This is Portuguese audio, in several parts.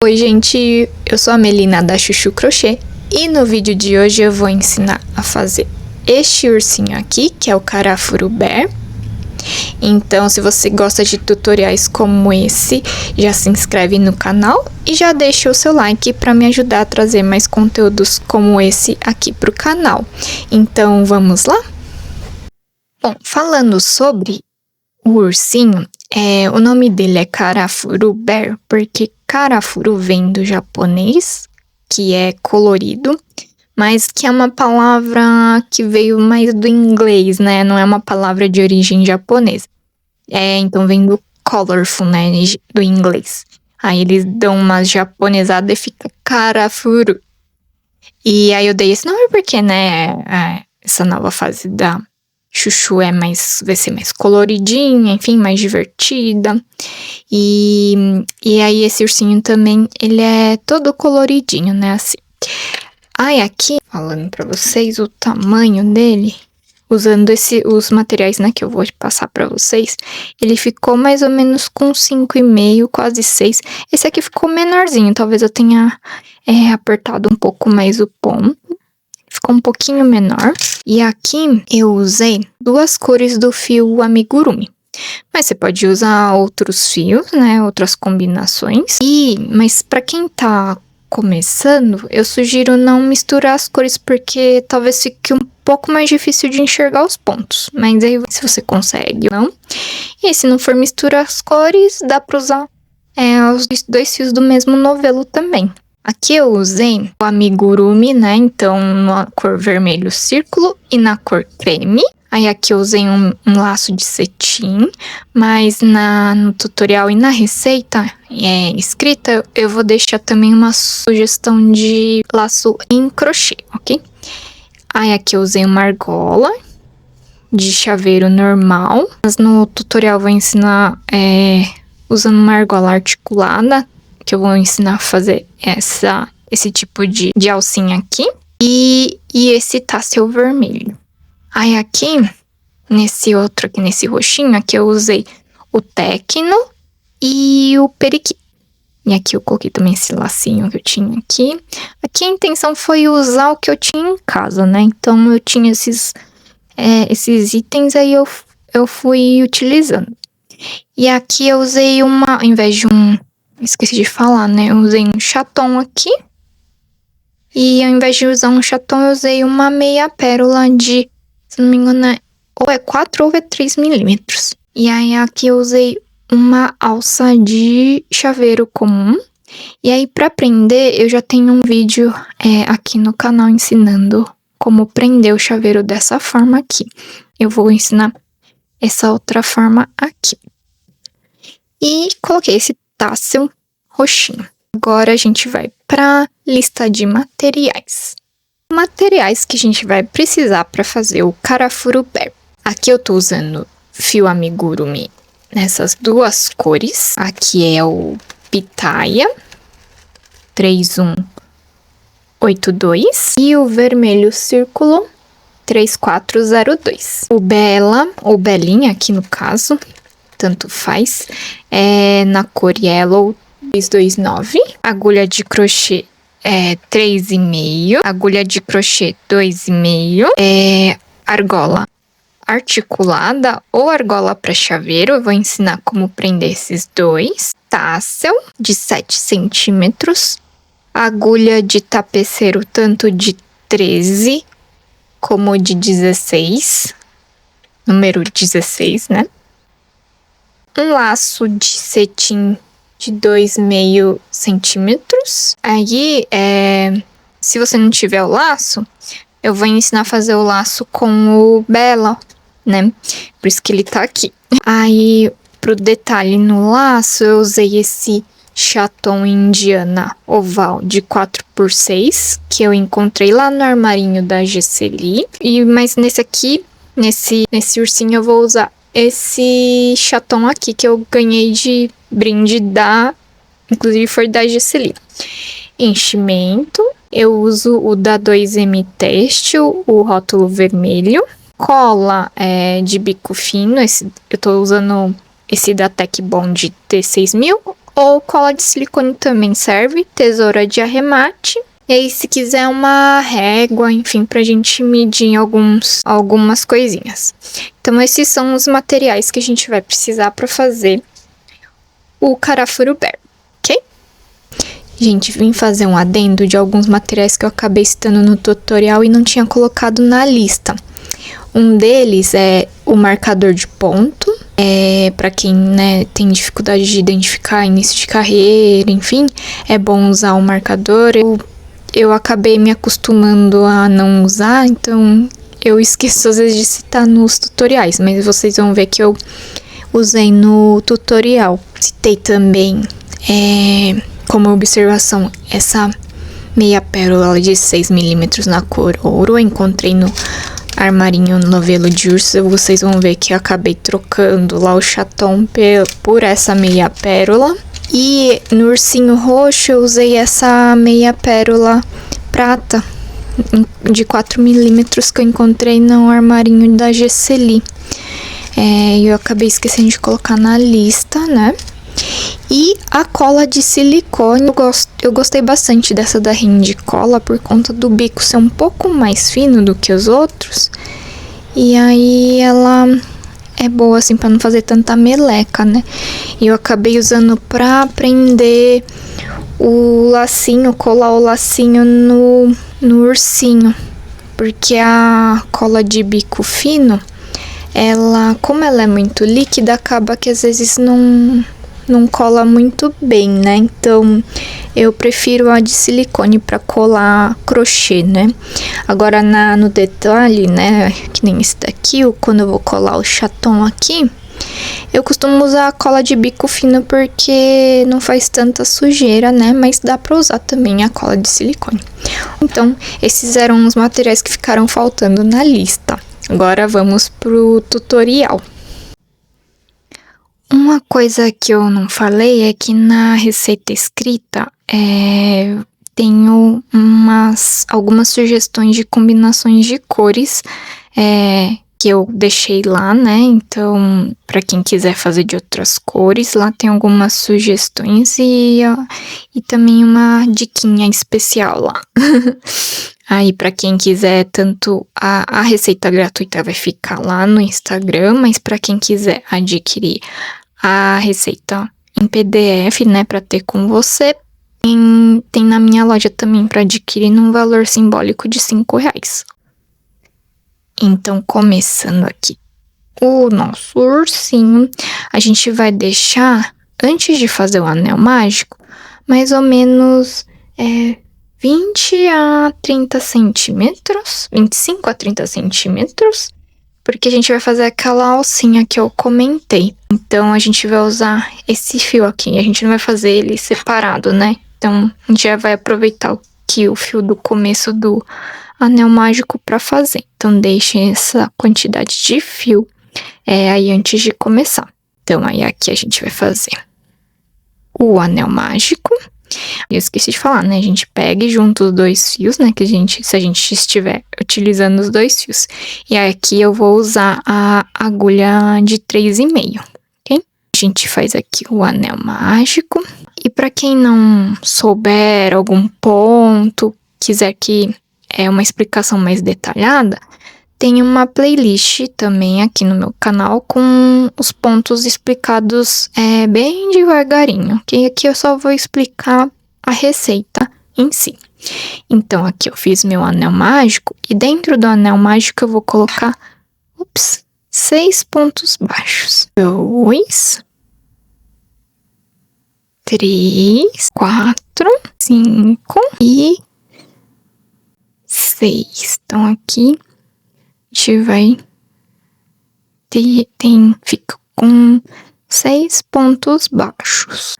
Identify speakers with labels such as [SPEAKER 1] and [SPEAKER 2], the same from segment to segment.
[SPEAKER 1] Oi gente, eu sou a Melina da Chuchu Crochê e no vídeo de hoje eu vou ensinar a fazer este ursinho aqui, que é o Carafuru Bear. Então, se você gosta de tutoriais como esse, já se inscreve no canal e já deixa o seu like para me ajudar a trazer mais conteúdos como esse aqui pro canal. Então, vamos lá? Bom, falando sobre o ursinho, o nome dele é Carafuru Bear, porque Carafuru vem do japonês, que é colorido, mas que é uma palavra que veio mais do inglês, né? Não é uma palavra de origem japonesa. Então vem do colorful, né? Do inglês. Aí eles dão uma japonesada e fica Carafuru. E aí eu dei esse nome porque, né? Essa nova fase da Chuchu vai ser mais coloridinha, enfim, mais divertida. E aí esse ursinho também, ele é todo coloridinho, né, assim. Aí aqui, falando pra vocês o tamanho dele, usando os materiais, né, que eu vou passar pra vocês, ele ficou mais ou menos com 5,5, quase 6. Esse aqui ficou menorzinho, talvez eu tenha apertado um pouco mais o ponto. Ficou um pouquinho menor. E aqui eu usei 2 cores do fio amigurumi. Mas você pode usar outros fios, né? Outras combinações. Mas pra quem tá começando, eu sugiro não misturar as cores, porque talvez fique um pouco mais difícil de enxergar os pontos. Mas aí, se você consegue ou não. E se não for misturar as cores, dá pra usar os 2 fios do mesmo novelo também. Aqui eu usei o amigurumi, né, então na cor vermelho círculo e na cor creme. Aí aqui eu usei um laço de cetim, mas no tutorial e na receita escrita eu vou deixar também uma sugestão de laço em crochê, ok? Aí aqui eu usei uma argola de chaveiro normal, mas no tutorial eu vou ensinar usando uma argola articulada, que eu vou ensinar a fazer esse tipo de alcinha aqui. E esse tassel vermelho. Aí aqui, nesse roxinho, aqui eu usei o Tecno e o periquito. E aqui eu coloquei também esse lacinho que eu tinha aqui. Aqui a intenção foi usar o que eu tinha em casa, né? Então eu tinha esses itens, aí eu fui utilizando. E aqui eu usei ao invés de esqueci de falar, né? Eu usei um chaton aqui. E ao invés de usar um chaton, eu usei uma meia pérola de, se não me engano, ou é 4 ou é 3 milímetros. E aí aqui eu usei uma alça de chaveiro comum. E aí pra prender, eu já tenho um vídeo aqui no canal ensinando como prender o chaveiro dessa forma aqui. Eu vou ensinar essa outra forma aqui. E coloquei esse tassel roxinho. Agora a gente vai para lista de materiais. Materiais que a gente vai precisar para fazer o Carafuru Bear. Aqui eu tô usando fio amigurumi nessas 2 cores. Aqui é o Pitaya 3182 e o vermelho círculo 3402. O Bela, ou Belinha aqui no caso, tanto faz, na cor Yellow 329, agulha de crochê 3,5, agulha de crochê 2,5, argola articulada ou argola para chaveiro, eu vou ensinar como prender esses 2, tassel de 7 centímetros, agulha de tapeceiro tanto de 13 como de 16, número 16, né? Um laço de cetim de 2,5 centímetros. Aí, se você não tiver o laço, eu vou ensinar a fazer o laço com o Bela, né? Por isso que ele tá aqui. Aí, pro detalhe no laço, eu usei esse chaton indiana oval de 4x6, que eu encontrei lá no armarinho da Gesseli. Mas nesse aqui, nesse ursinho, eu vou usar esse chaton aqui que eu ganhei de brinde inclusive foi da Gesseli. Enchimento, eu uso o da 2M Têxtil, o rótulo vermelho. Cola de bico fino, eu tô usando esse da Tech Bond T6000 Ou cola de silicone também serve, tesoura de arremate. E aí, se quiser uma régua, enfim, pra gente medir algumas coisinhas. Então, esses são os materiais que a gente vai precisar para fazer o Karafuru Bear, ok? Gente, vim fazer um adendo de alguns materiais que eu acabei citando no tutorial e não tinha colocado na lista. Um deles é o marcador de ponto, para quem, né, tem dificuldade de identificar início de carreira, enfim, é bom usar o marcador. Eu acabei me acostumando a não usar, então eu esqueço às vezes de citar nos tutoriais, mas vocês vão ver que eu usei no tutorial. Citei também, como observação, essa meia pérola de 6mm na cor ouro. Eu encontrei no armarinho novelo de urso. Vocês vão ver que eu acabei trocando lá o chaton por essa meia pérola. E no ursinho roxo eu usei essa meia pérola prata de 4mm que eu encontrei no armarinho da Gesseli. Eu acabei esquecendo de colocar na lista, né? E a cola de silicone, eu gostei bastante dessa da Rinde Cola por conta do bico ser um pouco mais fino do que os outros. E aí ela é boa assim para não fazer tanta meleca, né? E eu acabei usando pra prender o lacinho, colar o lacinho no ursinho. Porque a cola de bico fino, como ela é muito líquida, acaba que às vezes não cola muito bem, né? Então, eu prefiro a de silicone para colar crochê, né? Agora, no detalhe, né? Que nem esse daqui, quando eu vou colar o chaton aqui, eu costumo usar a cola de bico fino porque não faz tanta sujeira, né? Mas dá para usar também a cola de silicone. Então, esses eram os materiais que ficaram faltando na lista. Agora, vamos pro tutorial. Uma coisa que eu não falei é que na receita escrita tenho algumas sugestões de combinações de cores que eu deixei lá, né? Então, para quem quiser fazer de outras cores, lá tem algumas sugestões e também uma diquinha especial lá. Aí, para quem quiser, tanto a receita gratuita vai ficar lá no Instagram, mas para quem quiser adquirir a receita em PDF, né, para ter com você, tem na minha loja também para adquirir num valor simbólico de R$5. Então, começando aqui o nosso ursinho, a gente vai deixar, antes de fazer o anel mágico, mais ou menos 20 a 30 centímetros, 25 a 30 centímetros, porque a gente vai fazer aquela alcinha que eu comentei. Então, a gente vai usar esse fio aqui, a gente não vai fazer ele separado, né? Então, a gente já vai aproveitar o fio do começo do anel mágico para fazer. Então, deixem essa quantidade de fio aí antes de começar. Então, aí aqui a gente vai fazer o anel mágico. Eu esqueci de falar, né? A gente pega e junta os dois fios, né? Se a gente estiver utilizando os dois fios. E aqui eu vou usar a agulha de 3,5, ok? A gente faz aqui o anel mágico. E para quem não souber algum ponto, quiser que uma explicação mais detalhada, tem uma playlist também aqui no meu canal com os pontos explicados bem devagarinho, ok? Aqui eu só vou explicar a receita em si. Então, aqui eu fiz meu anel mágico e dentro do anel mágico eu vou colocar, 6 pontos baixos. 2, 3, 4, 5 e 6. Então, aqui a gente vai fica com 6 pontos baixos,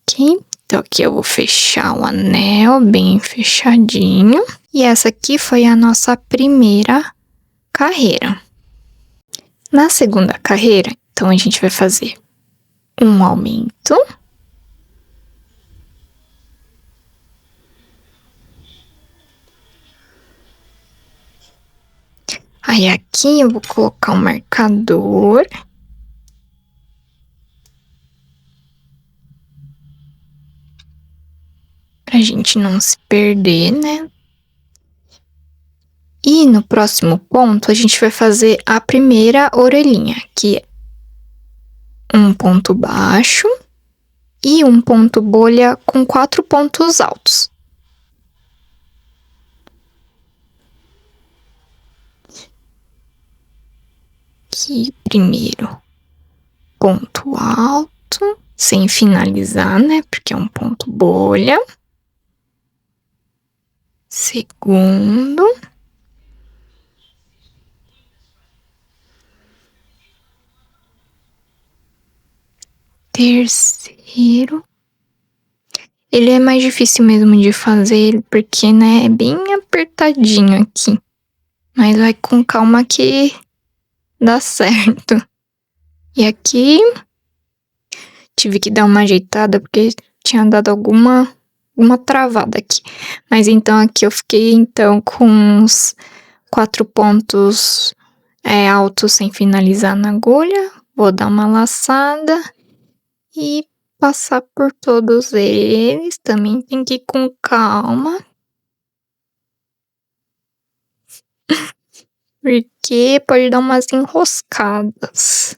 [SPEAKER 1] ok? Então, aqui eu vou fechar o anel bem fechadinho. E essa aqui foi a nossa primeira carreira. Na segunda carreira, então, a gente vai fazer um aumento. Aí, aqui eu vou colocar um marcador. pra gente não se perder, né? E no próximo ponto, a gente vai fazer a primeira orelhinha, que é um ponto baixo e um ponto bolha com 4 pontos altos. Aqui, primeiro ponto alto, sem finalizar, né? Porque é um ponto bolha. Segundo. Terceiro. Ele é mais difícil mesmo de fazer, porque, né, é bem apertadinho aqui. Mas vai com calma que dá certo. E aqui, tive que dar uma ajeitada, porque tinha dado alguma travada aqui. Mas então aqui eu fiquei, então, com uns 4 pontos altos sem finalizar na agulha. Vou dar uma laçada e passar por todos eles. Também tem que ir com calma. Porque pode dar umas enroscadas.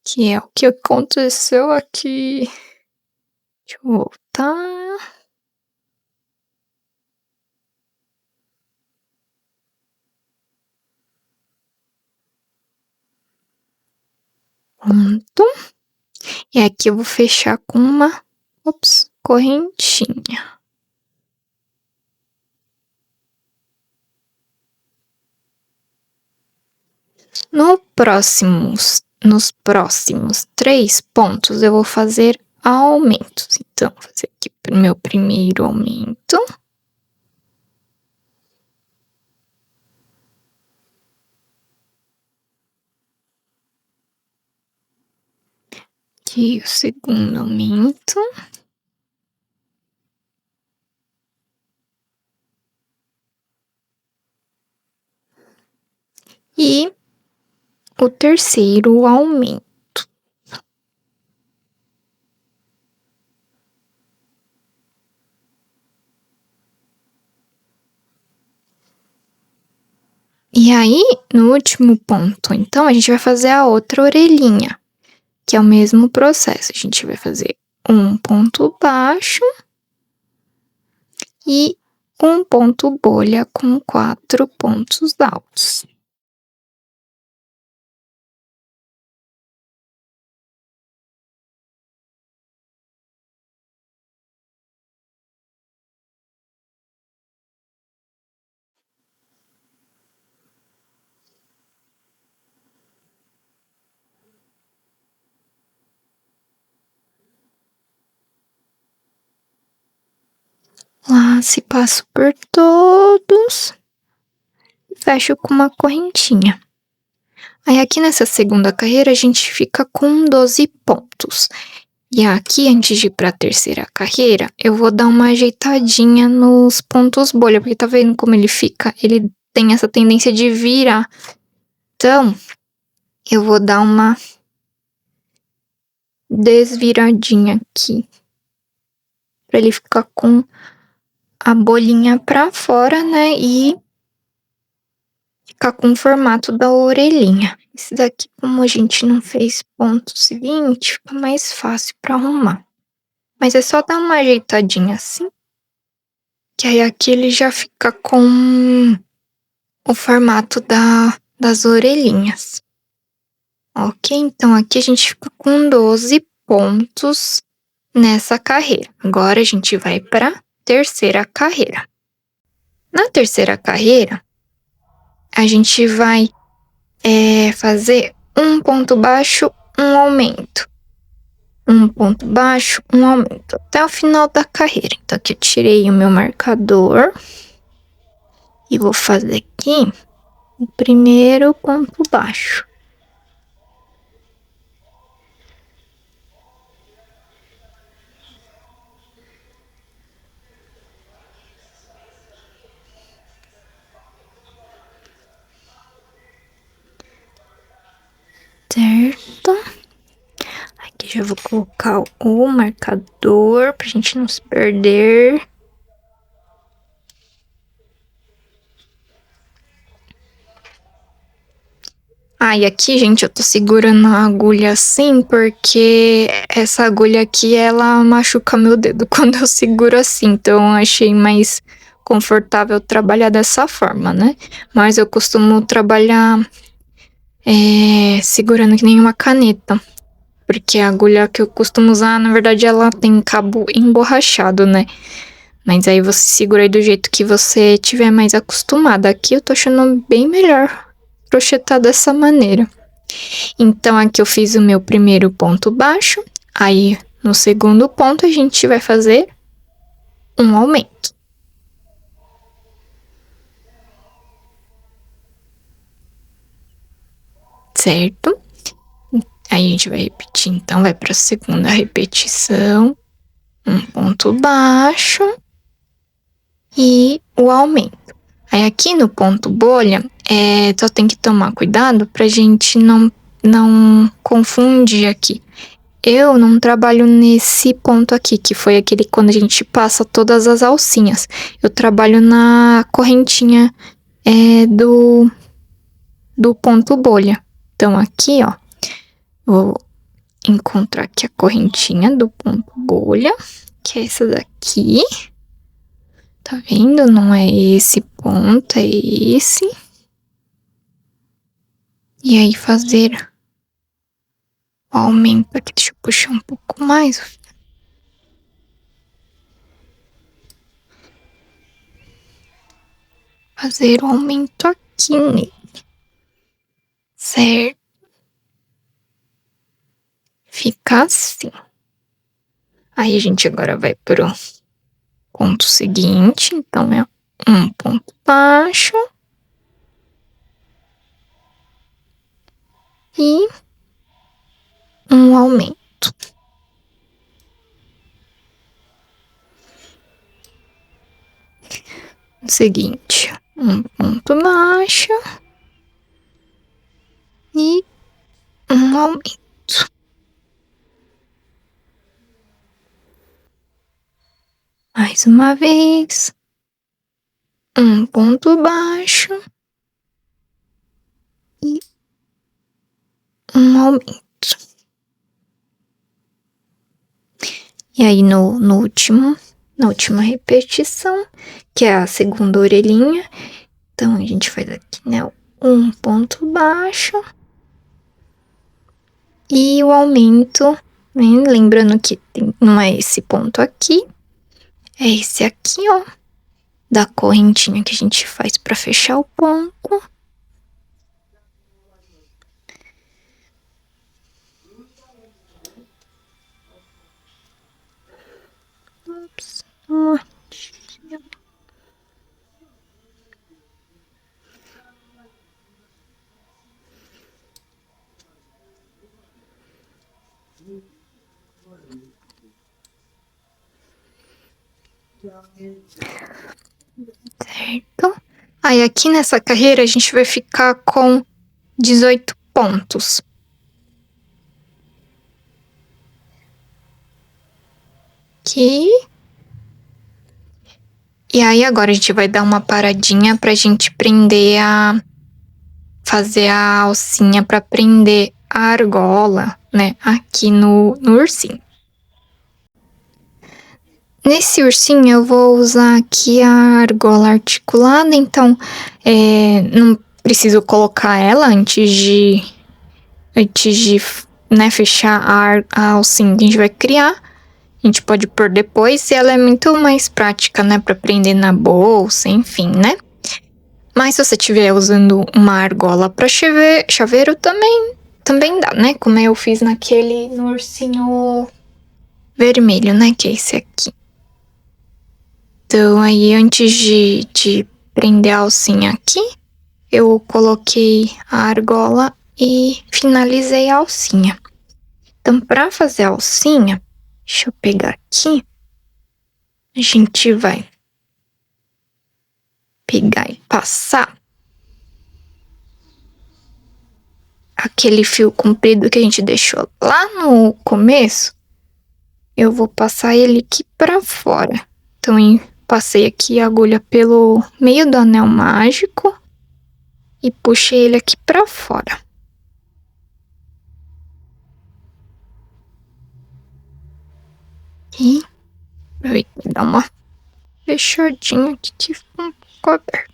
[SPEAKER 1] Que é o que aconteceu aqui. Deixa eu voltar. Pronto. E aqui eu vou fechar com uma correntinha. Nos próximos 3 pontos, eu vou fazer aumentos. Então, vou fazer aqui o meu primeiro aumento. Aqui o segundo aumento. E o terceiro aumento. E aí, no último ponto, então, a gente vai fazer a outra orelhinha, que é o mesmo processo. A gente vai fazer um ponto baixo e um ponto bolha com 4 pontos altos. Laço e passo por todos e fecho com uma correntinha. Aí aqui nessa segunda carreira a gente fica com 12 pontos. E aqui, antes de ir pra terceira carreira, eu vou dar uma ajeitadinha nos pontos bolha, porque tá vendo como ele fica? Ele tem essa tendência de virar. Então, eu vou dar uma desviradinha aqui, pra ele ficar com a bolinha pra fora, né? E ficar com o formato da orelhinha. Esse daqui, como a gente não fez pontos 20, fica mais fácil pra arrumar. Mas é só dar uma ajeitadinha assim, que aí aqui ele já fica com o formato das orelhinhas. Ok? Então aqui a gente fica com 12 pontos nessa carreira. Agora a gente vai pra terceira carreira. Na terceira carreira, a gente vai fazer um ponto baixo, um aumento. Um ponto baixo, um aumento, até o final da carreira. Então, aqui eu tirei o meu marcador e vou fazer aqui o primeiro ponto baixo. Certo? Aqui Já vou colocar o marcador pra gente não se perder. E aqui, gente, eu tô segurando a agulha assim porque essa agulha aqui, ela machuca meu dedo quando eu seguro assim. Então, eu achei mais confortável trabalhar dessa forma, né? Mas eu costumo trabalhar segurando que nem uma caneta. Porque a agulha que eu costumo usar, na verdade, ela tem cabo emborrachado, né? Mas aí você segura aí do jeito que você tiver mais acostumada. Aqui eu tô achando bem melhor crochetar dessa maneira. Então, aqui eu fiz o meu primeiro ponto baixo. Aí, no segundo ponto, a gente vai fazer um aumento. Certo? Aí, a gente vai repetir. Então, vai para a segunda repetição. Um ponto baixo. E o aumento. Aí, aqui no ponto bolha, só tem que tomar cuidado pra gente não confundir aqui. Eu não trabalho nesse ponto aqui, que foi aquele quando a gente passa todas as alcinhas. Eu trabalho na correntinha do ponto bolha. Então, aqui, ó, vou encontrar aqui a correntinha do ponto bolha, que é essa daqui. Tá vendo? Não é esse ponto, é esse. E aí, fazer o aumento aqui. Deixa eu puxar um pouco mais. Fazer o aumento aqui nele. Certo? Fica assim. Aí, a gente agora vai pro ponto seguinte. Então, é um ponto baixo. E um aumento. Seguinte, um ponto baixo e um aumento. Mais uma vez, um ponto baixo e um aumento. E aí na última repetição, que é a segunda orelhinha, então a gente faz aqui, né, um ponto baixo e o aumento, né, lembrando que não é esse ponto aqui, é esse aqui, ó, da correntinha que a gente faz para fechar o ponto. Ups. Certo? Aí aqui nessa carreira a gente vai ficar com 18 pontos. Aqui. E aí agora a gente vai dar uma paradinha pra gente prender fazer a alcinha pra prender a argola, né, aqui no ursinho. Nesse ursinho eu vou usar aqui a argola articulada, então não preciso colocar ela antes de né, fechar a alcinha que a gente vai criar. A gente pode pôr depois e ela é muito mais prática, né, pra prender na bolsa, enfim, né? Mas se você estiver usando uma argola pra chaveiro também dá, né? Como eu fiz no ursinho vermelho, né, que é esse aqui. Então, aí antes de prender a alcinha aqui, eu coloquei a argola e finalizei a alcinha. Então, para fazer a alcinha, deixa eu pegar aqui. A gente vai pegar e passar aquele fio comprido que a gente deixou lá no começo, eu vou passar ele aqui pra fora. Então, eu passei aqui a agulha pelo meio do anel mágico e puxei ele aqui pra fora. E aproveitei dar uma fechadinha aqui que ficou um pouco aberto.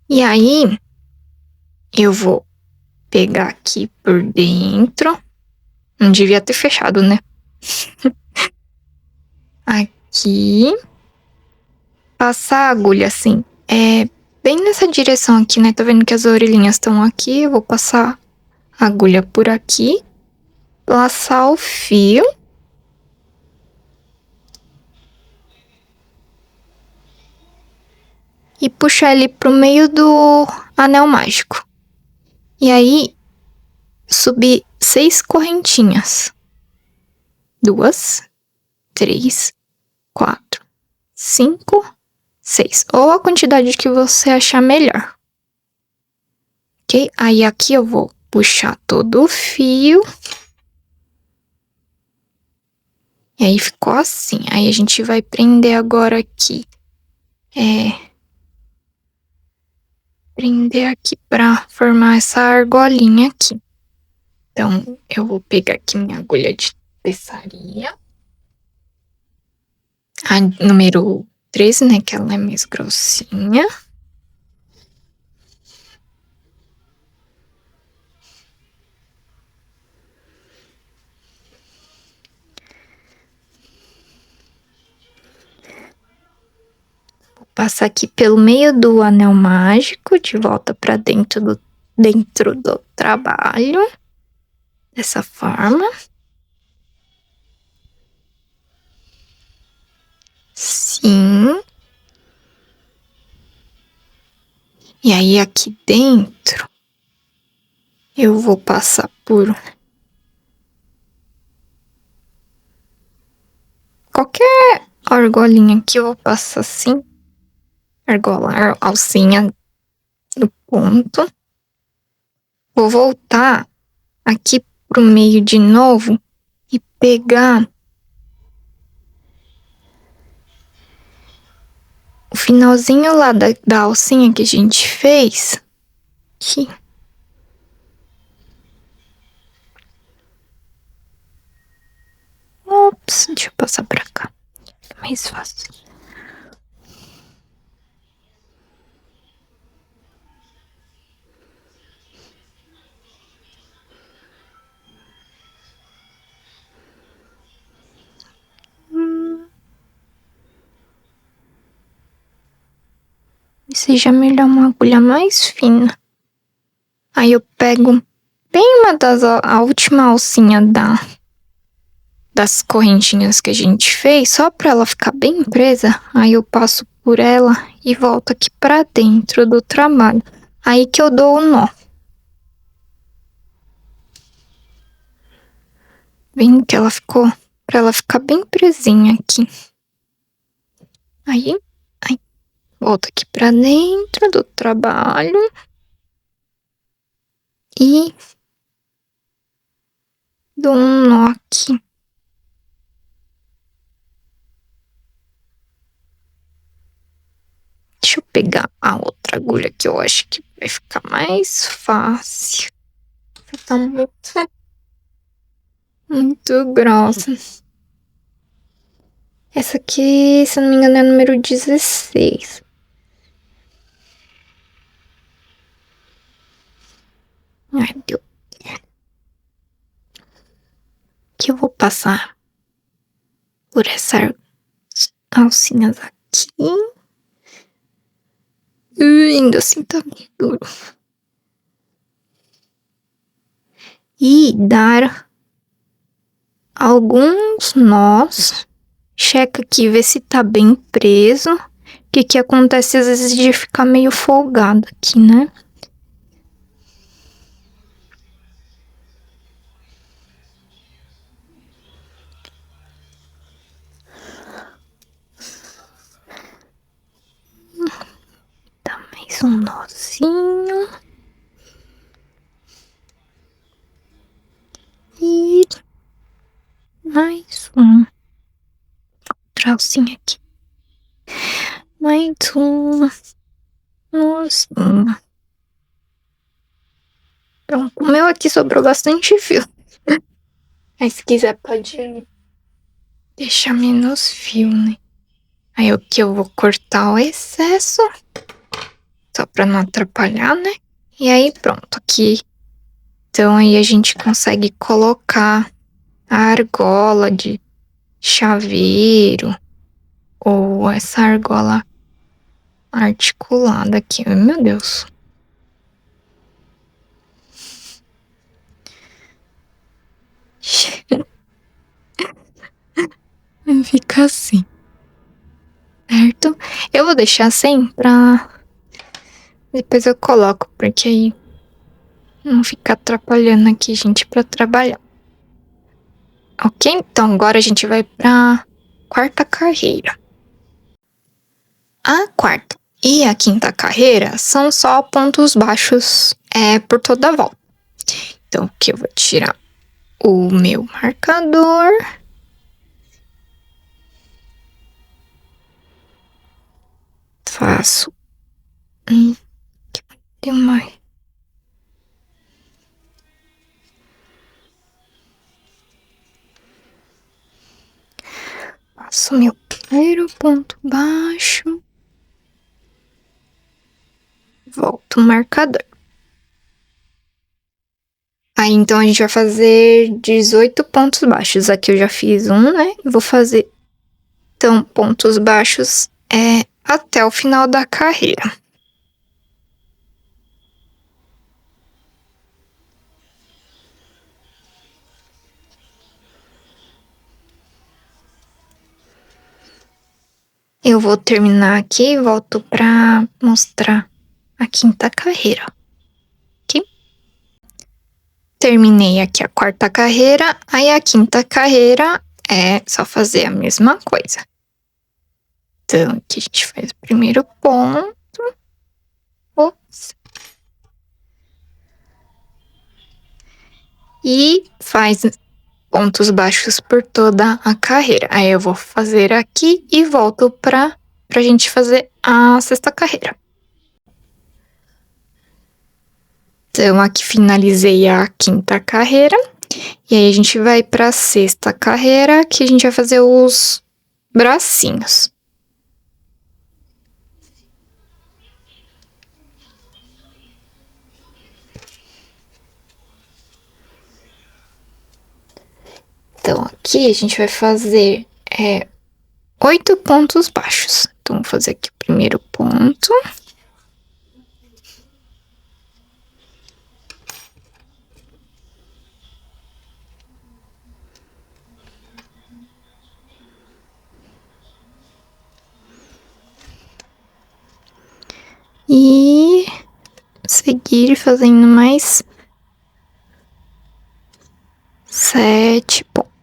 [SPEAKER 1] E aí, eu vou pegar aqui por dentro. Não devia ter fechado, né? Aqui. Passar a agulha assim. Bem nessa direção aqui, né? Tá vendo que as orelhinhas estão aqui? Eu vou passar a agulha por aqui. Laçar o fio. E puxar ele pro meio do anel mágico. E aí, subir 6 correntinhas. 2, 3, 4, 5, 6. Ou a quantidade que você achar melhor. Ok? Aí aqui eu vou puxar todo o fio. E aí ficou assim. Aí a gente vai prender agora aqui. Prender aqui pra formar essa argolinha aqui. Então, eu vou pegar aqui minha agulha de tapeçaria. A número 13, né? Que ela é mais grossinha. Vou passar aqui pelo meio do anel mágico, de volta pra dentro do trabalho. Dessa forma. Sim. E aí aqui dentro eu vou passar por qualquer argolinha que eu vou passar assim. Argola, alcinha no ponto. Vou voltar aqui pro meio de novo e pegar o finalzinho lá da alcinha que a gente fez. Aqui. Ops, deixa eu passar pra cá. Fica mais fácil. E seja melhor uma agulha mais fina. Aí eu pego bem a última alcinha das correntinhas que a gente fez, só pra ela ficar bem presa. Aí eu passo por ela e volto aqui pra dentro do trabalho. Aí que eu dou o nó. Vem que ela ficou, pra ela ficar bem presinha aqui. Aí, volto aqui pra dentro do trabalho. E dou um nó aqui. Deixa eu pegar a outra agulha que eu acho que vai ficar mais fácil. Tá muito grossa. Essa aqui, se eu não me engano, é a número 16. Ai, deu. Que eu vou passar por essas alcinhas aqui. Ainda assim tá meio duro. E dar alguns nós. Checa aqui, vê se tá bem preso. O que acontece às vezes de ficar meio folgado aqui, né? Tá mais um nozinho. E mais um traucinho aqui. Mais um nozinho. Pronto, o meu aqui sobrou bastante fio. Mas se quiser pode deixar menos fio, né? Aí o que eu vou cortar o excesso, só pra não atrapalhar, né? E aí pronto, aqui. Então aí a gente consegue colocar a argola de chaveiro ou essa argola articulada aqui. Meu Deus. Fica assim, certo? Eu vou deixar assim pra depois eu coloco, porque aí não fica atrapalhando aqui, gente, pra trabalhar. Ok? Então agora a gente vai pra quarta carreira. A quarta e a quinta carreira são só pontos baixos por toda a volta. Então aqui eu vou tirar o meu marcador. Faço tem mais. Faço meu primeiro ponto baixo. Volto o marcador. Aí, então, a gente vai fazer 18 pontos baixos. Aqui eu já fiz um, né? Vou fazer, então, pontos baixos até o final da carreira. Eu vou terminar aqui e volto pra mostrar a quinta carreira. Ok? Terminei aqui a quarta carreira, aí a quinta carreira é só fazer a mesma coisa. Então, aqui a gente faz o primeiro ponto. Ops. E faz pontos baixos por toda a carreira. Aí eu vou fazer aqui e volto pra gente fazer a sexta carreira. Então, aqui finalizei a quinta carreira. E aí a gente vai pra sexta carreira, que a gente vai fazer os bracinhos. Então, aqui a gente vai fazer 8 pontos baixos. Então, vou fazer aqui o primeiro ponto. E seguir fazendo mais 7 pontos.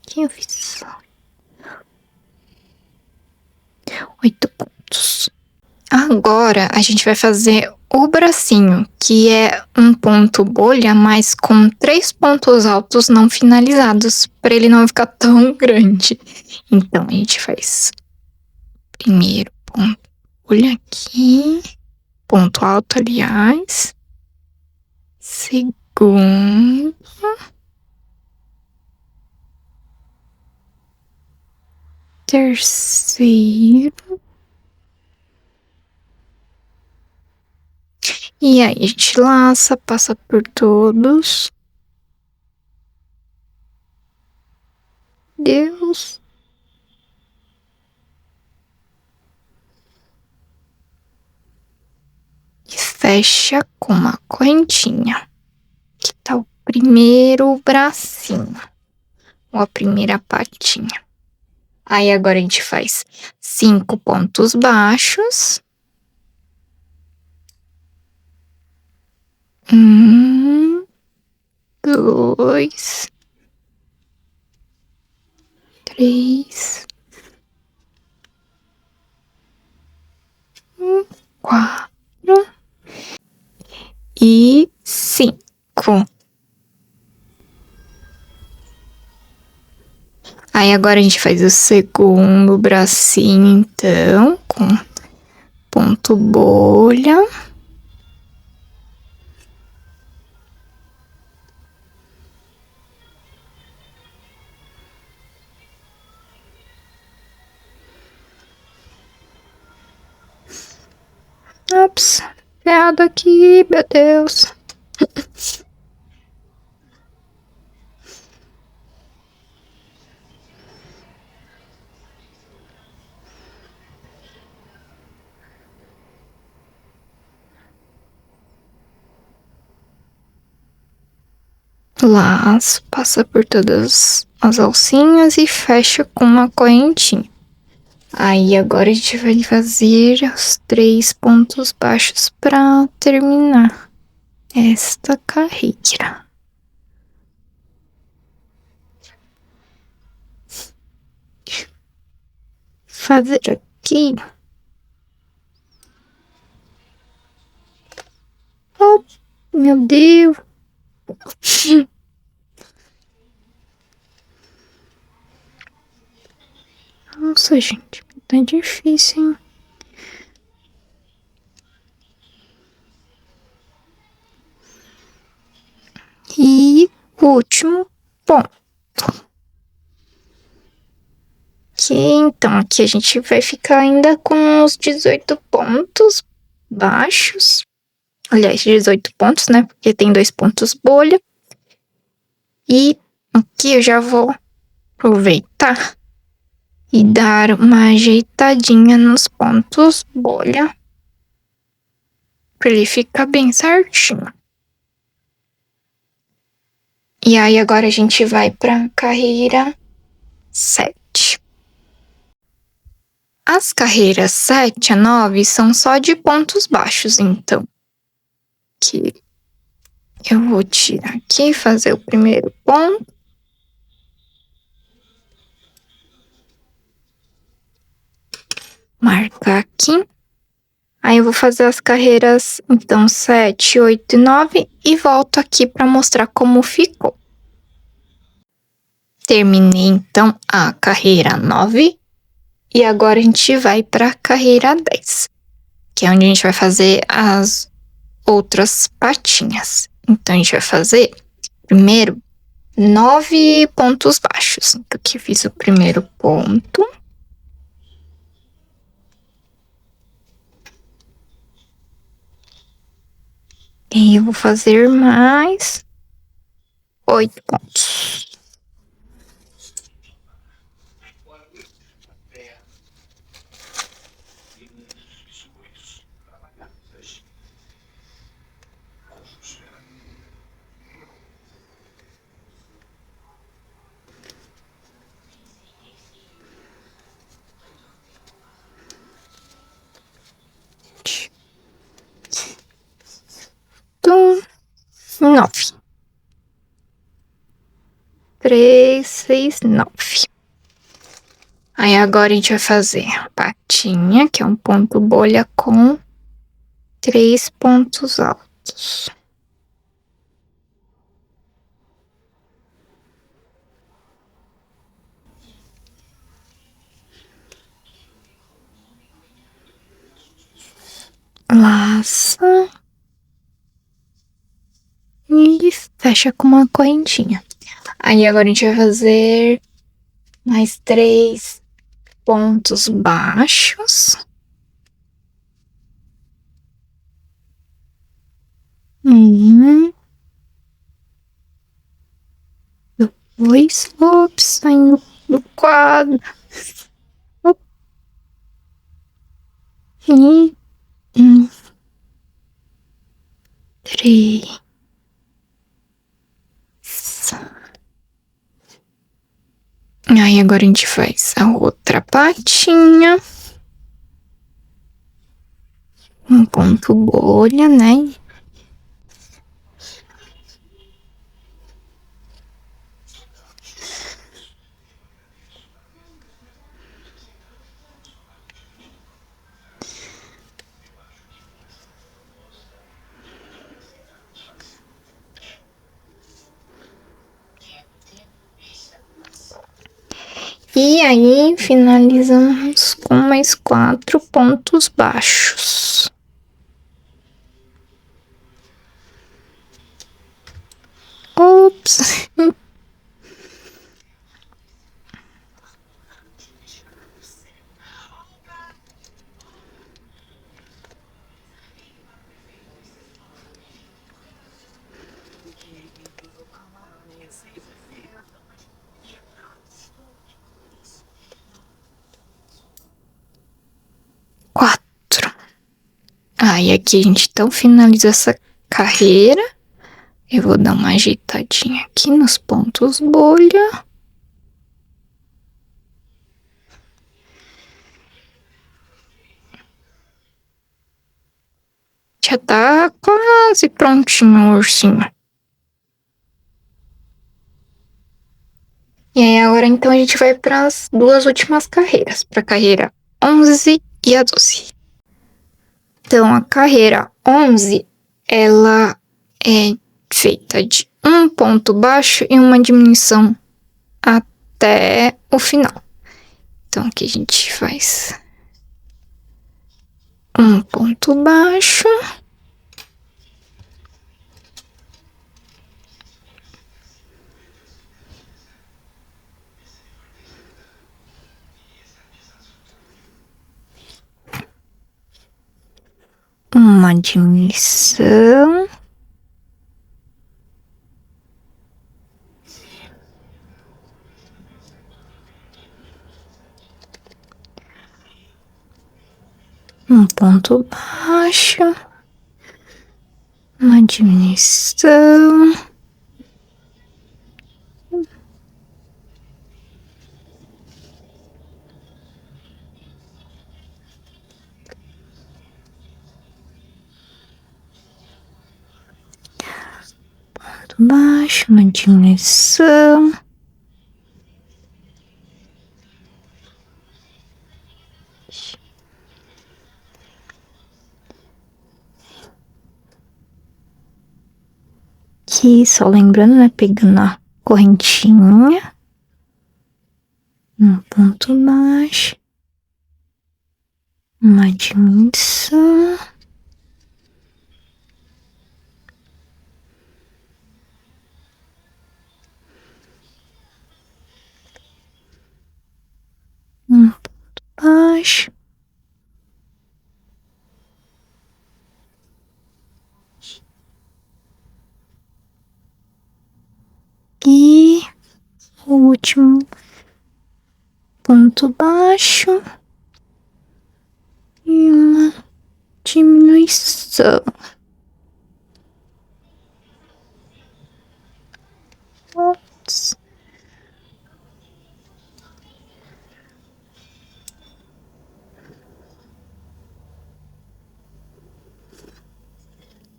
[SPEAKER 1] Aqui eu fiz 8 pontos. Agora a gente vai fazer o bracinho, que é um ponto bolha, mas com 3 pontos altos não finalizados, para ele não ficar tão grande. Então a gente faz primeiro ponto bolha aqui, ponto alto, aliás. Segundo. Terceiro. E aí a gente laça, passa por todos. Deus. E fecha com uma correntinha. Aqui tá o primeiro bracinho. Ou a primeira patinha. Aí agora a gente faz 5 pontos baixos. 1, 2, 3, 4 e 5. Aí agora a gente faz o segundo bracinho, então, com ponto bolha. Ops, errado aqui, meu Deus. Laço, passa por todas as alcinhas e fecha com uma correntinha. Aí agora a gente vai fazer os 3 pontos baixos para terminar esta carreira. Fazer aqui. Oh, meu Deus. Nossa, gente, tá difícil, hein? E o último ponto. Que então aqui a gente vai ficar ainda com os 18 pontos baixos. Aliás, 18 pontos, né? Porque tem 2 pontos bolha. E aqui eu já vou aproveitar e dar uma ajeitadinha nos pontos bolha para ele ficar bem certinho. E aí agora a gente vai para carreira 7. As carreiras 7 a 9 são só de pontos baixos, então que eu vou tirar aqui, fazer o primeiro ponto. Marcar aqui. Aí eu vou fazer as carreiras, então, 7, 8 e 9 e volto aqui para mostrar como ficou. Terminei, então, a carreira 9 e agora a gente vai para a carreira 10, que é onde a gente vai fazer as outras patinhas. Então, a gente vai fazer primeiro 9 pontos baixos. Então, aqui eu fiz o primeiro ponto. E eu vou fazer mais 8 pontos. Então, 9. 3, 6, 9. Aí agora a gente vai fazer a patinha, que é um ponto bolha com 3 pontos altos. Laça. E fecha com uma correntinha. Aí agora a gente vai fazer mais 3 pontos baixos. 1, 2, ops, saindo do quadro. E 3. Aí agora a gente faz a outra patinha. Um ponto bolha, né? E aí, finalizamos com mais 4 pontos baixos. Ops! Quatro. E aqui a gente então finaliza essa carreira. Eu vou dar uma ajeitadinha aqui nos pontos bolha. Já tá quase prontinho o ursinho. E aí agora então a gente vai para as 2 últimas carreiras, para a carreira 11 e a 12. Então a carreira 11, ela é feita de um ponto baixo e uma diminuição até o final. Então aqui a gente faz um ponto baixo. Uma diminuição. Um ponto baixo. Uma diminuição. Ponto baixo, uma diminuição. Aqui, só lembrando, né? Pegando a correntinha. Um ponto baixo. Uma diminuição. Um ponto baixo. E o último ponto baixo e uma diminuição. Ops.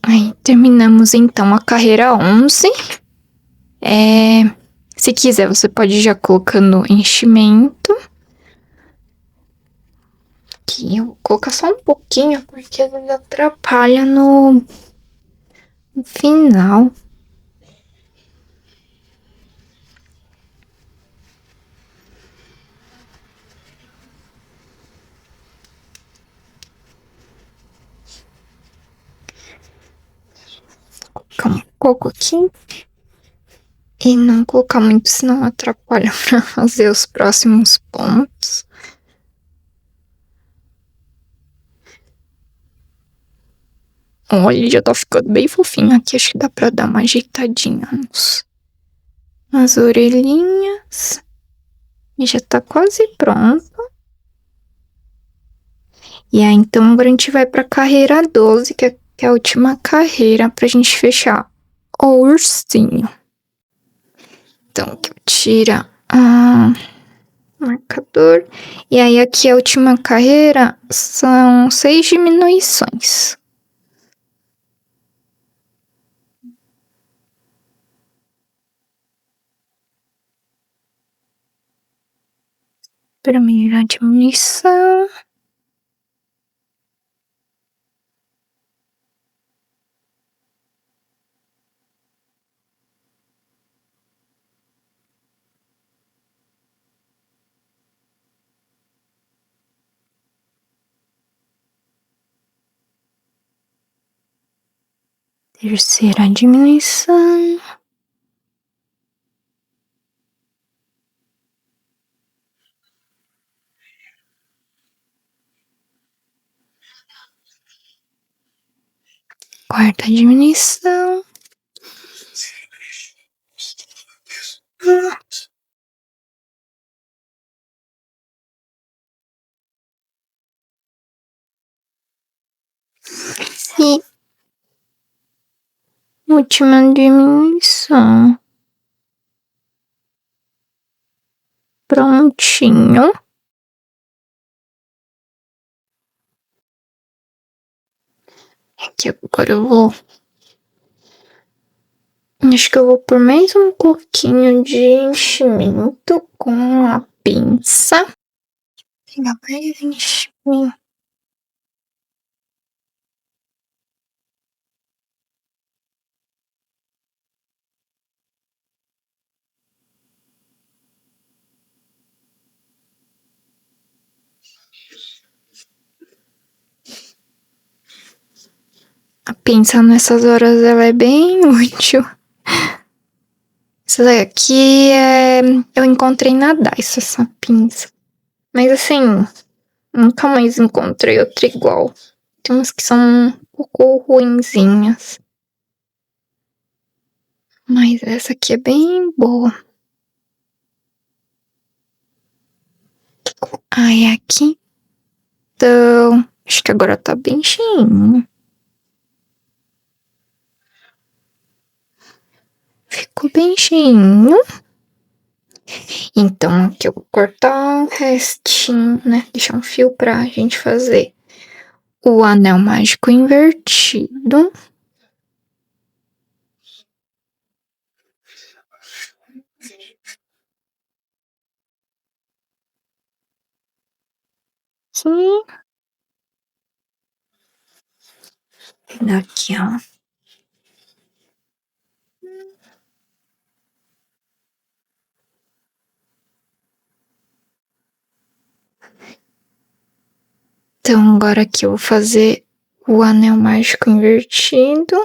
[SPEAKER 1] Aí terminamos então a carreira 11. Se quiser, você pode ir já colocando enchimento. Aqui eu vou colocar só um pouquinho, porque às vezes atrapalha no final. Vou colocar um pouco aqui. E não colocar muito, senão atrapalha pra fazer os próximos pontos. Olha, já tá ficando bem fofinho aqui. Acho que dá pra dar uma ajeitadinha nas orelhinhas. E já tá quase pronto. E aí, então, agora a gente vai pra carreira 12, que é a última carreira pra gente fechar o ursinho. Então, aqui eu tiro marcador. E aí aqui a última carreira são 6 diminuições. Primeira diminuição. Terceira diminuição. Quarta diminuição. E última diminuição. Prontinho. Aqui agora eu vou. Acho que eu vou por mais um pouquinho de enchimento com a pinça. Pegar mais enchimento. A pinça nessas horas ela é bem útil. Essa daqui eu encontrei na Daiso, essa pinça. Mas assim, nunca mais encontrei outra igual. Tem umas que são um pouco ruinzinhas. Mas essa aqui é bem boa. Aí aqui. Então, acho que agora tá bem cheinho. Ficou bem cheinho. Então, aqui eu vou cortar o restinho, né? Deixar um fio pra gente fazer o anel mágico invertido. Aqui. Aqui, ó. Então, agora aqui eu vou fazer o anel mágico invertido.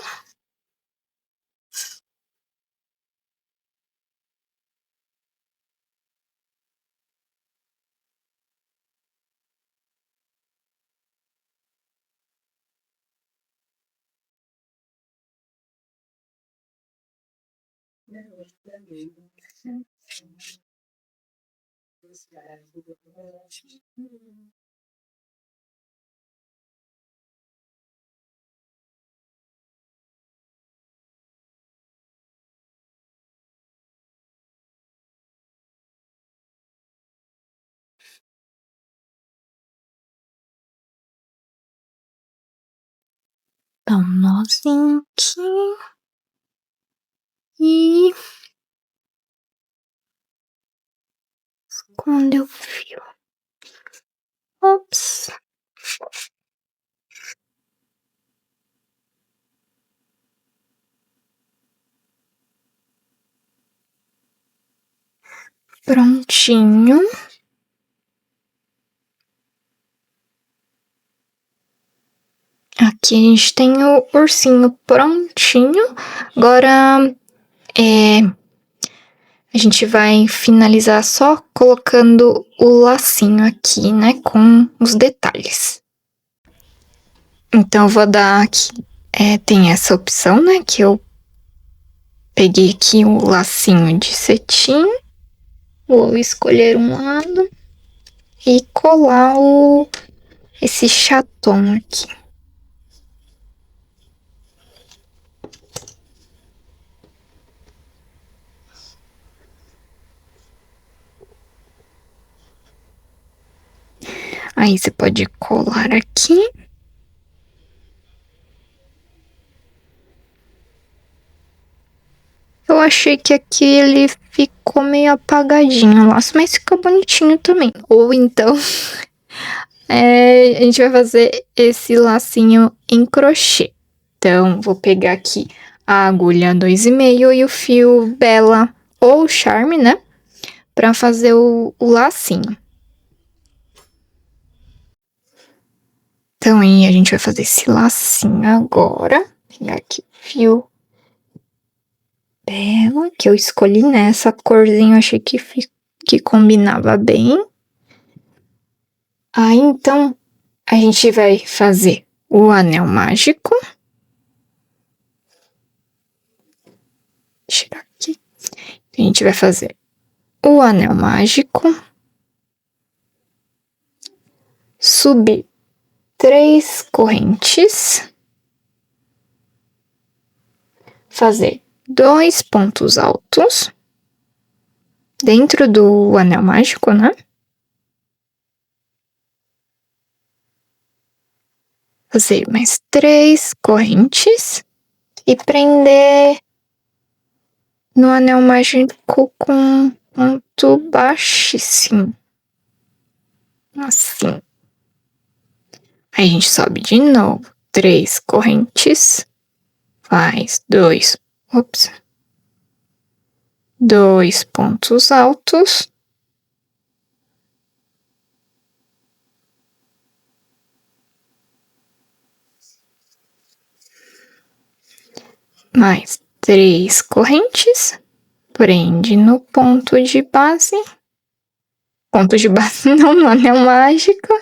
[SPEAKER 1] Dá um nozinho aqui. E esconde o fio. Ops. Prontinho. Aqui a gente tem o ursinho prontinho. Agora a gente vai finalizar só colocando o lacinho aqui, né? Com os detalhes. Então eu vou dar aqui. Tem essa opção, né? Que eu peguei aqui o lacinho de cetim. Vou escolher um lado e colar esse chaton aqui. Aí você pode colar aqui. Eu achei que aqui ele ficou meio apagadinho o laço, mas ficou bonitinho também. Ou então, a gente vai fazer esse lacinho em crochê. Então, vou pegar aqui a agulha 2,5 e o fio Bella ou Charme, né? Pra fazer o lacinho. Então, aí a gente vai fazer esse lacinho agora. Vou pegar aqui o fio Bella, que eu escolhi nessa corzinha, eu achei que combinava bem. Aí, então, a gente vai fazer o anel mágico. Tirar aqui. A gente vai fazer o anel mágico. Subir 3 correntes. Fazer 2 pontos altos. Dentro do anel mágico, né? Fazer mais 3 correntes. E prender no anel mágico com ponto baixíssimo. Assim. Aí a gente sobe de novo 3 correntes. Faz 2 pontos altos. Mais 3 correntes. Prende no ponto de base. Ponto de base não, no anel mágico.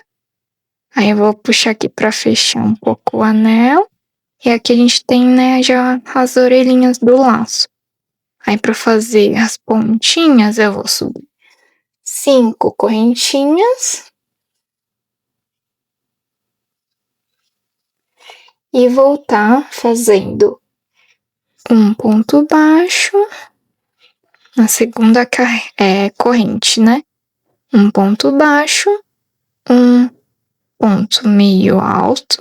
[SPEAKER 1] Aí eu vou puxar aqui pra fechar um pouco o anel. E aqui a gente tem, né, já as orelhinhas do laço. Aí pra fazer as pontinhas eu vou subir 5 correntinhas. E voltar fazendo um ponto baixo na segunda corrente, né? Um ponto baixo, um ponto meio alto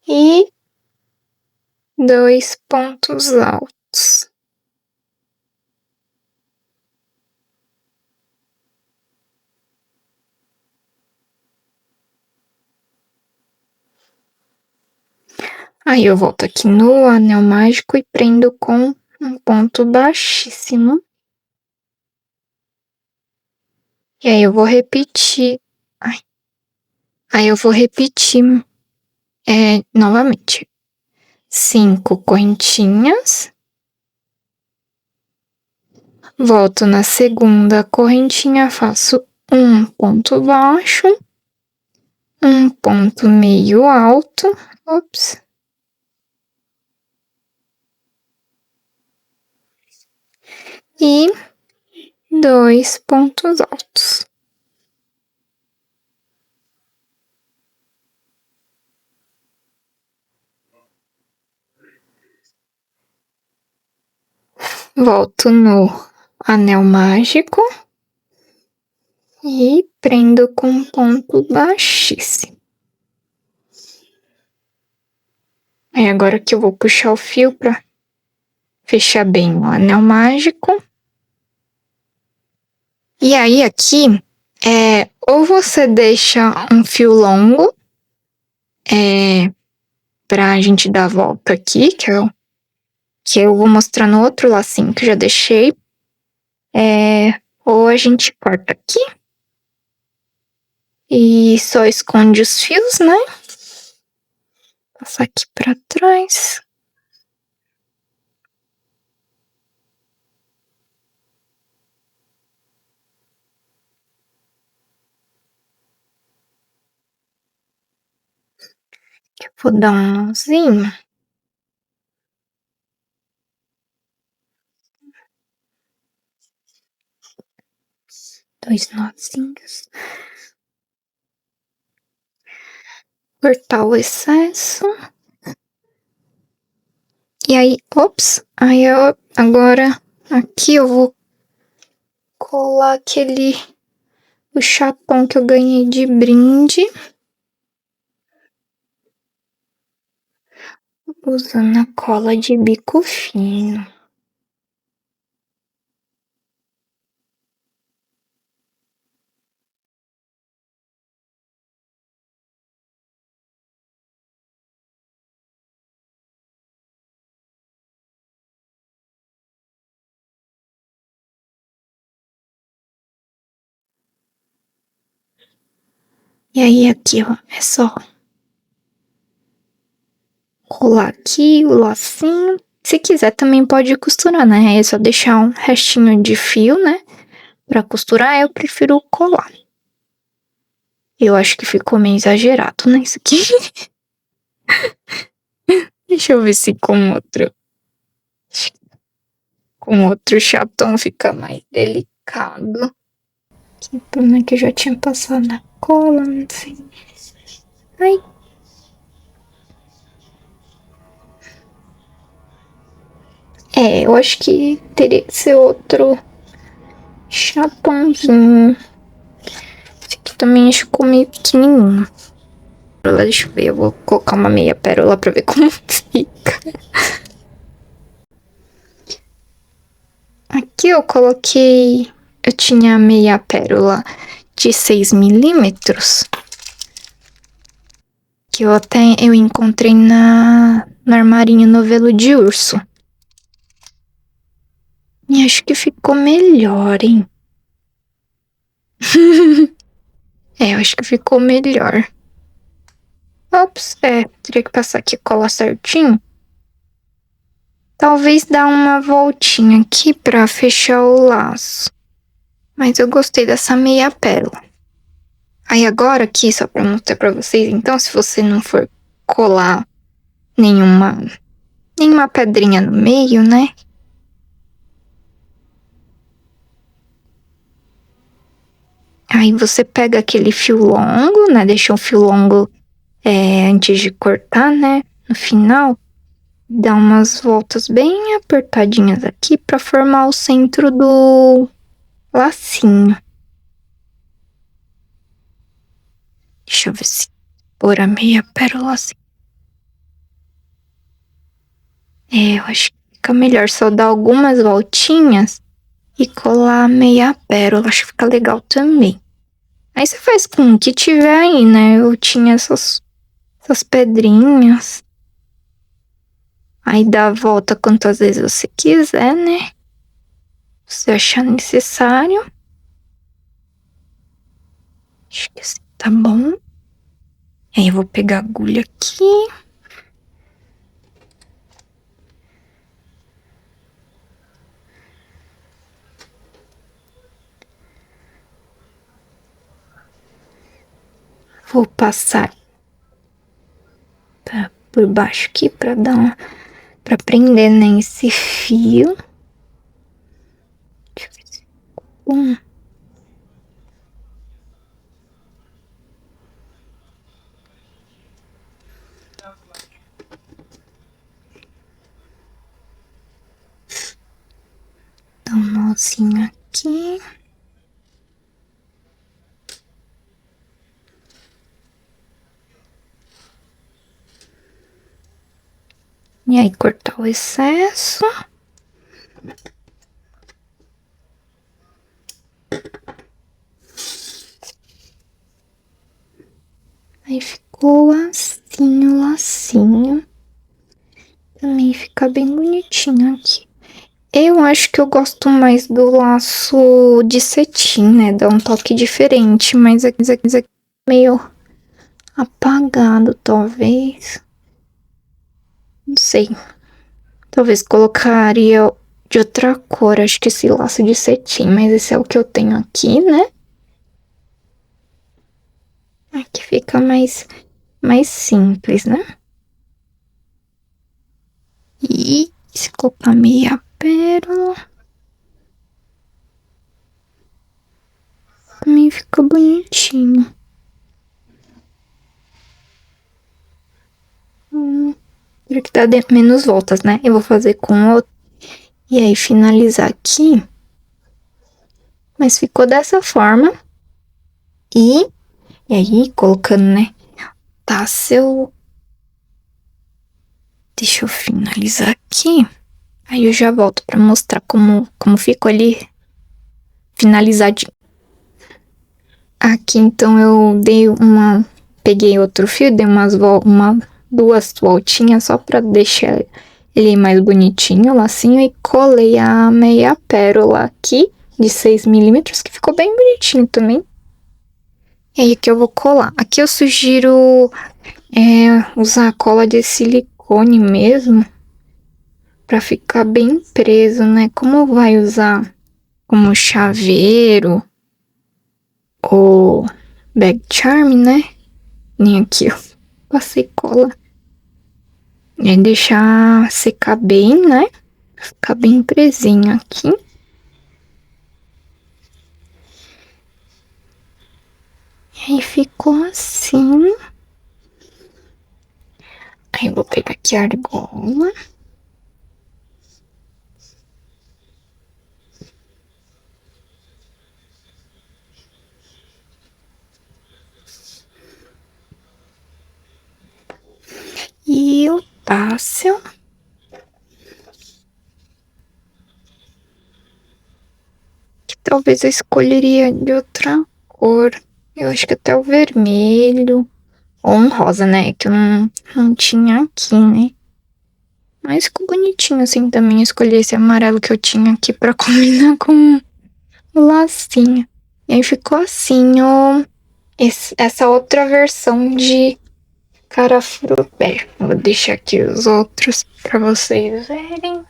[SPEAKER 1] e 2 pontos altos. Aí eu volto aqui no anel mágico e prendo com um ponto baixíssimo. E aí eu vou repetir. Aí eu vou repetir novamente. 5 correntinhas. Volto na segunda correntinha, faço um ponto baixo, um ponto meio alto, e 2 pontos altos. Volto no anel mágico e prendo com um ponto baixíssimo. Aí agora que eu vou puxar o fio pra fechar bem o anel mágico. E aí aqui, ou você deixa um fio longo, pra gente dar a volta aqui, que eu vou mostrar no outro lacinho que eu já deixei. Ou a gente corta aqui e só esconde os fios, né? Passar aqui pra trás. Eu vou dar um nozinho. Dois nozinhos. Cortar o excesso. E aí, agora aqui eu vou colar aquele o chapão que eu ganhei de brinde. Usando a cola de bico fino. E aí aqui, ó, é só colar aqui o lacinho. Se quiser também pode costurar, né? É só deixar um restinho de fio, né? Pra costurar, eu prefiro colar. Eu acho que ficou meio exagerado, né? Isso aqui. Deixa eu ver se com outro. Com outro chapão fica mais delicado. Que pena que eu já tinha passado na cola, não sei. Ai. É, eu acho que teria que ser outro chapãozinho. Esse aqui também acho que ficou meio pequenininho. Deixa eu ver, eu vou colocar uma meia pérola pra ver como fica. Aqui eu coloquei... Eu tinha meia pérola de 6 milímetros. Que eu encontrei no armarinho novelo de urso. E acho que ficou melhor, hein? É, eu acho que ficou melhor. Ops, teria que passar aqui cola certinho. Talvez dar uma voltinha aqui pra fechar o laço. Mas eu gostei dessa meia pérola. Aí agora aqui, só pra mostrar pra vocês, então se você não for colar nenhuma pedrinha no meio, né? Aí você pega aquele fio longo, né? Deixa um fio longo antes de cortar, né? No final, dá umas voltas bem apertadinhas aqui pra formar o centro do lacinho. Deixa eu ver se pôr a meia pérola assim. Eu acho que fica melhor só dar algumas voltinhas e colar a meia pérola. Acho que fica legal também. Aí você faz com o que tiver aí, né? Eu tinha essas pedrinhas. Aí dá a volta quantas vezes você quiser, né? Se você achar necessário. Acho que assim tá bom. Aí eu vou pegar a agulha aqui. Vou passar por baixo aqui pra dar pra prender, né, esse fio. Deixa eu ver se ficou. Dá um nozinho aqui. E aí cortar o excesso. Aí ficou assim o lacinho. Também fica bem bonitinho aqui. Eu acho que eu gosto mais do laço de cetim, né? Dá um toque diferente, mas aqui é meio apagado, talvez. Não sei. Talvez colocaria de outra cor, acho que esse laço de cetim, mas esse é o que eu tenho aqui, né? Aqui fica mais simples, né? E se colocar meia pérola, também fica bonitinho. Teria que dar menos voltas, né? Eu vou fazer com outro. E aí finalizar aqui. Mas ficou dessa forma. E aí, colocando, né, tá seu... Deixa eu finalizar aqui. Aí eu já volto pra mostrar como ficou ali finalizadinho. Aqui, então, eu dei peguei outro fio, dei duas voltinhas só pra deixar ele mais bonitinho, lacinho, e colei a meia pérola aqui de 6 milímetros, que ficou bem bonitinho também. E aí aqui eu vou colar. Aqui eu sugiro usar a cola de silicone mesmo, pra ficar bem preso, né? Como vai usar como chaveiro ou bag charm, né? Nem aqui, ó. Passei cola. E deixar secar bem, né? Ficar bem presinho aqui. E aí ficou assim. Aí eu vou pegar aqui a argola. E o tássel. Que talvez eu escolheria de outra cor. Eu acho que até o vermelho. Ou um rosa, né? Que eu não tinha aqui, né? Mas ficou bonitinho assim também. Eu escolhi esse amarelo que eu tinha aqui pra combinar com o lacinho. E aí ficou assim, ó. Essa outra versão de Carafrubé. Vou deixar aqui os outros pra vocês verem.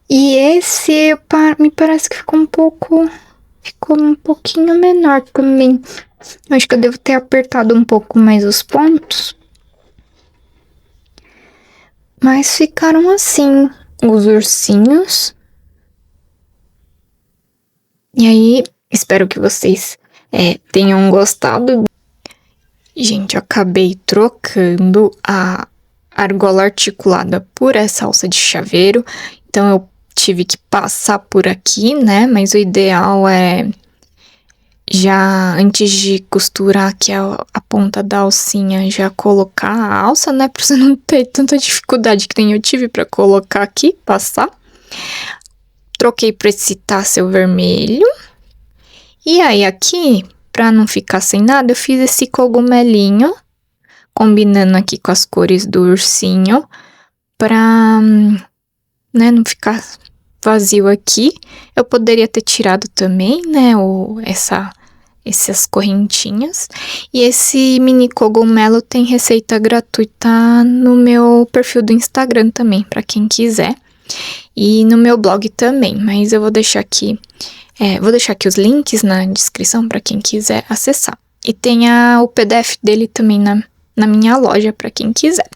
[SPEAKER 1] E esse me parece que ficou um pouquinho menor também. Acho que eu devo ter apertado um pouco mais os pontos. Mas ficaram assim, os ursinhos. E aí, espero que vocês tenham gostado. Gente, eu acabei trocando a argola articulada por essa alça de chaveiro. Então, eu tive que passar por aqui, né? Mas o ideal é já antes de costurar aqui a ponta da alcinha, já colocar a alça, né? Pra você não ter tanta dificuldade que nem eu tive pra colocar aqui, passar. Troquei pra esse tássel vermelho. E aí aqui, pra não ficar sem nada, eu fiz esse cogumelinho, combinando aqui com as cores do ursinho, pra, né, não ficar vazio aqui. Eu poderia ter tirado também, né, essas correntinhas. E esse mini cogumelo tem receita gratuita no meu perfil do Instagram também, pra quem quiser. E no meu blog também, mas eu vou deixar aqui os links na descrição para quem quiser acessar. E tem o PDF dele também na minha loja para quem quiser.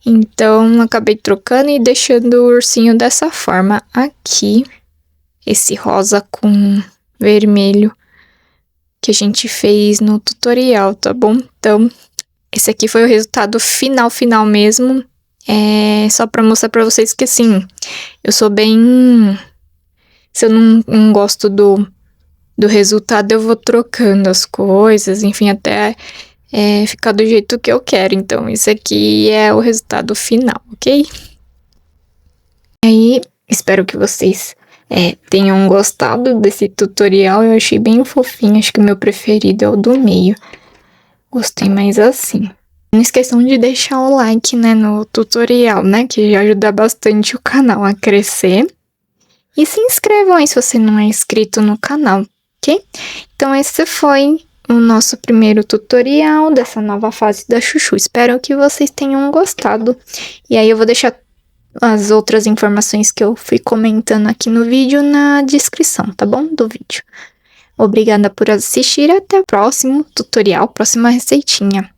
[SPEAKER 1] Então, acabei trocando e deixando o ursinho dessa forma aqui. Esse rosa com vermelho que a gente fez no tutorial, tá bom? Então, esse aqui foi o resultado final mesmo. Só pra mostrar pra vocês que, assim, eu sou bem... Se eu não gosto do resultado, eu vou trocando as coisas, enfim, até ficar do jeito que eu quero. Então, esse aqui é o resultado final, ok? E aí, espero que vocês tenham gostado desse tutorial. Eu achei bem fofinho, acho que o meu preferido é o do meio. Gostei mais assim. Não esqueçam de deixar o like, né, no tutorial, né, que já ajuda bastante o canal a crescer. E se inscrevam aí se você não é inscrito no canal, ok? Então esse foi o nosso primeiro tutorial dessa nova fase da Chuchu. Espero que vocês tenham gostado. E aí eu vou deixar as outras informações que eu fui comentando aqui no vídeo na descrição, tá bom? Do vídeo. Obrigada por assistir e até o próximo tutorial, próxima receitinha.